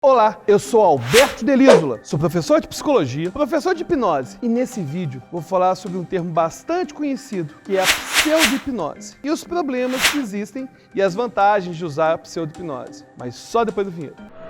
Olá, eu sou Alberto Delísola, sou professor de psicologia, professor de hipnose e nesse vídeo vou falar sobre um termo bastante conhecido que é a pseudo-hipnose e os problemas que existem e as vantagens de usar a pseudo-hipnose, mas só depois do vinheta.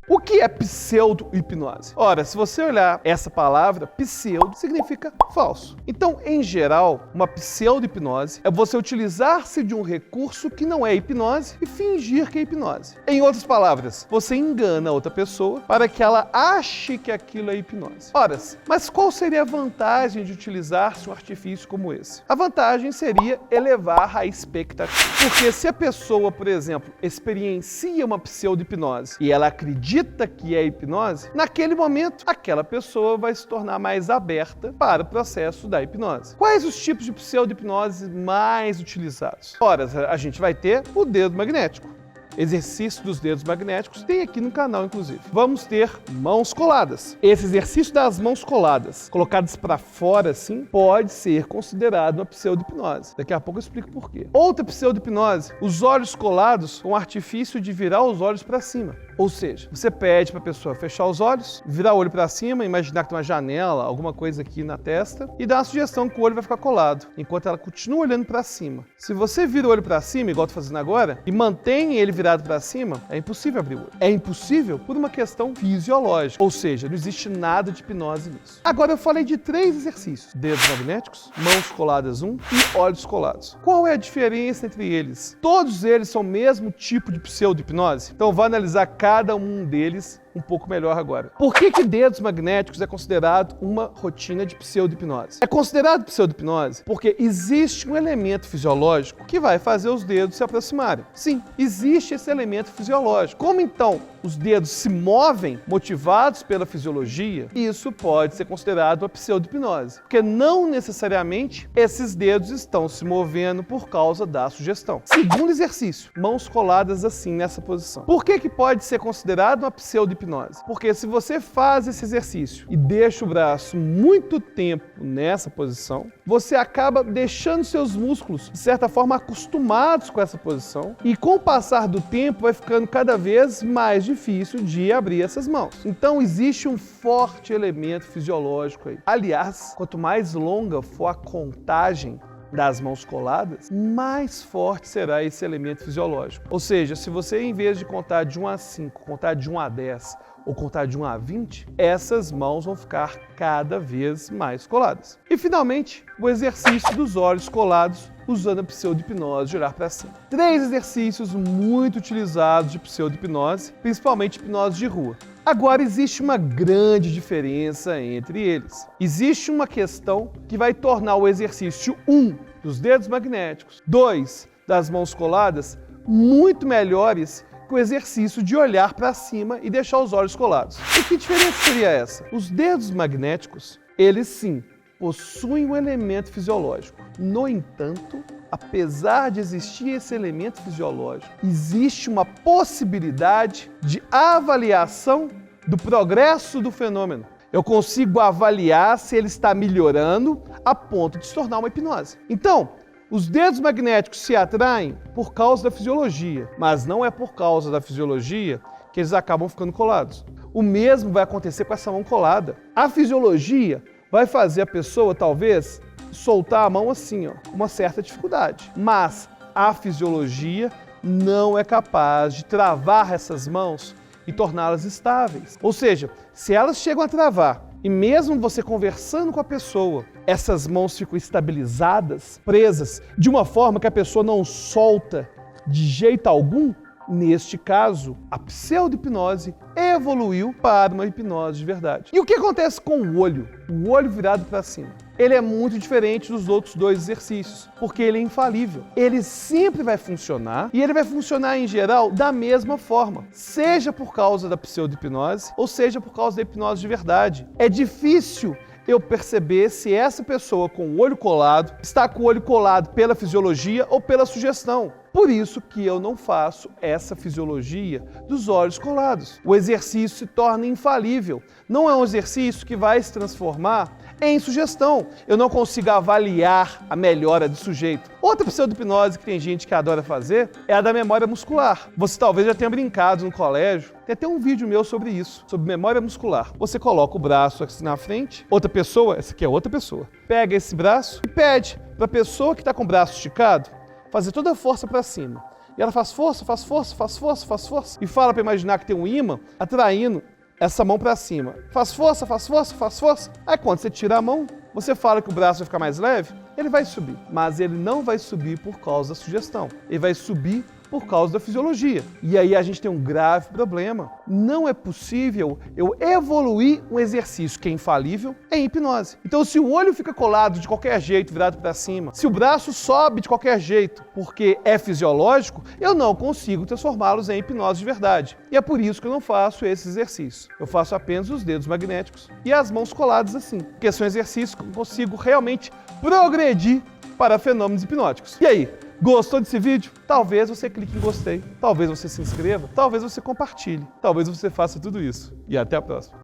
O que é pseudo-hipnose? Ora, se você olhar essa palavra, pseudo significa falso. Então, em geral, uma pseudo-hipnose é você utilizar-se de um recurso que não é hipnose e fingir que é hipnose. Em outras palavras, você engana outra pessoa para que ela ache que aquilo é hipnose. Ora, mas qual seria a vantagem de utilizar-se um artifício como esse? A vantagem seria elevar a expectativa. Porque se a pessoa, por exemplo, experiencia uma pseudo-hipnose e ela acredita que é hipnose, naquele momento, aquela pessoa vai se tornar mais aberta para o processo da hipnose. Quais os tipos de pseudo-hipnose mais utilizados? Ora, a gente vai ter o dedo magnético. Exercício dos dedos magnéticos tem aqui no canal, inclusive. Vamos ter mãos coladas. Esse exercício das mãos coladas, colocadas para fora assim, pode ser considerado uma pseudo-hipnose. Daqui a pouco eu explico por quê. Outra pseudo-hipnose, os olhos colados com o artifício de virar os olhos para cima. Ou seja, você pede para a pessoa fechar os olhos, virar o olho para cima, imaginar que tem uma janela, alguma coisa aqui na testa, e dar uma sugestão que o olho vai ficar colado, enquanto ela continua olhando para cima. Se você vira o olho para cima, igual eu estou fazendo agora, e mantém ele virado para cima, é impossível abrir o olho. É impossível por uma questão fisiológica, ou seja, não existe nada de hipnose nisso. Agora eu falei de 3 exercícios: dedos magnéticos, mãos coladas 1 e olhos colados. Qual é a diferença entre eles? Todos eles são o mesmo tipo de pseudo-hipnose? Então vou analisar cada um deles um pouco melhor agora. Por que dedos magnéticos é considerado uma rotina de pseudo-hipnose? É considerado pseudo-hipnose porque existe um elemento fisiológico que vai fazer os dedos se aproximarem. Sim, existe esse elemento fisiológico. Como então os dedos se movem motivados pela fisiologia, isso pode ser considerado uma pseudo-hipnose, porque não necessariamente esses dedos estão se movendo por causa da sugestão. Segundo exercício, mãos coladas assim nessa posição. Por que pode ser considerado uma pseudo-hipnose? Porque se você faz esse exercício e deixa o braço muito tempo nessa posição, você acaba deixando seus músculos, de certa forma, acostumados com essa posição e com o passar do tempo vai ficando cada vez mais difícil de abrir essas mãos. Então existe um forte elemento fisiológico aí. Aliás, quanto mais longa for a contagem das mãos coladas, mais forte será esse elemento fisiológico. Ou seja, se você, em vez de contar de 1 a 5, contar de 1 a 10 ou contar de 1 a 20, essas mãos vão ficar cada vez mais coladas. E, finalmente, o exercício dos olhos colados usando a pseudo-hipnose de olhar para cima. 3 exercícios muito utilizados de pseudo-hipnose, principalmente hipnose de rua. Agora, existe uma grande diferença entre eles. Existe uma questão que vai tornar o exercício 1 dos dedos magnéticos, 2 das mãos coladas, muito melhores que o exercício de olhar para cima e deixar os olhos colados. E que diferença seria essa? Os dedos magnéticos, eles sim, possuem um elemento fisiológico. No entanto, apesar de existir esse elemento fisiológico, existe uma possibilidade de avaliação do progresso do fenômeno. Eu consigo avaliar se ele está melhorando a ponto de se tornar uma hipnose. Então, os dedos magnéticos se atraem por causa da fisiologia, mas não é por causa da fisiologia que eles acabam ficando colados. O mesmo vai acontecer com essa mão colada. A fisiologia vai fazer a pessoa, talvez, soltar a mão assim, com uma certa dificuldade. Mas a fisiologia não é capaz de travar essas mãos e torná-las estáveis. Ou seja, se elas chegam a travar e mesmo você conversando com a pessoa, essas mãos ficam estabilizadas, presas, de uma forma que a pessoa não solta de jeito algum, neste caso, a pseudo-hipnose evoluiu para uma hipnose de verdade. E o que acontece com o olho? O olho virado para cima. Ele é muito diferente dos outros 2 exercícios, porque ele é infalível. Ele sempre vai funcionar e ele vai funcionar em geral da mesma forma, seja por causa da pseudo-hipnose ou seja por causa da hipnose de verdade. É difícil eu perceber se essa pessoa com o olho colado está com o olho colado pela fisiologia ou pela sugestão. Por isso que eu não faço essa fisiologia dos olhos colados. O exercício se torna infalível. Não é um exercício que vai se transformar em sugestão. Eu não consigo avaliar a melhora do sujeito. Outra pseudo-hipnose que tem gente que adora fazer é a da memória muscular. Você talvez já tenha brincado no colégio. Tem até um vídeo meu sobre isso, sobre memória muscular. Você coloca o braço assim na frente, outra pessoa, essa aqui é outra pessoa, pega esse braço e pede para a pessoa que está com o braço esticado fazer toda a força para cima. E ela faz força, faz força, faz força, faz força. E fala para imaginar que tem um ímã atraindo essa mão para cima. Faz força, faz força, faz força. Aí quando você tira a mão, você fala que o braço vai ficar mais leve, ele vai subir. Mas ele não vai subir por causa da sugestão. Ele vai subir por causa da fisiologia. E aí a gente tem um grave problema. Não é possível eu evoluir um exercício que é infalível em hipnose. Então, se o olho fica colado de qualquer jeito, virado para cima, se o braço sobe de qualquer jeito, porque é fisiológico, eu não consigo transformá-los em hipnose de verdade. E é por isso que eu não faço esse exercício. Eu faço apenas os dedos magnéticos e as mãos coladas assim, porque são exercícios que eu consigo realmente progredir para fenômenos hipnóticos. E aí? Gostou desse vídeo? Talvez você clique em gostei, talvez você se inscreva, talvez você compartilhe, talvez você faça tudo isso. E até a próxima.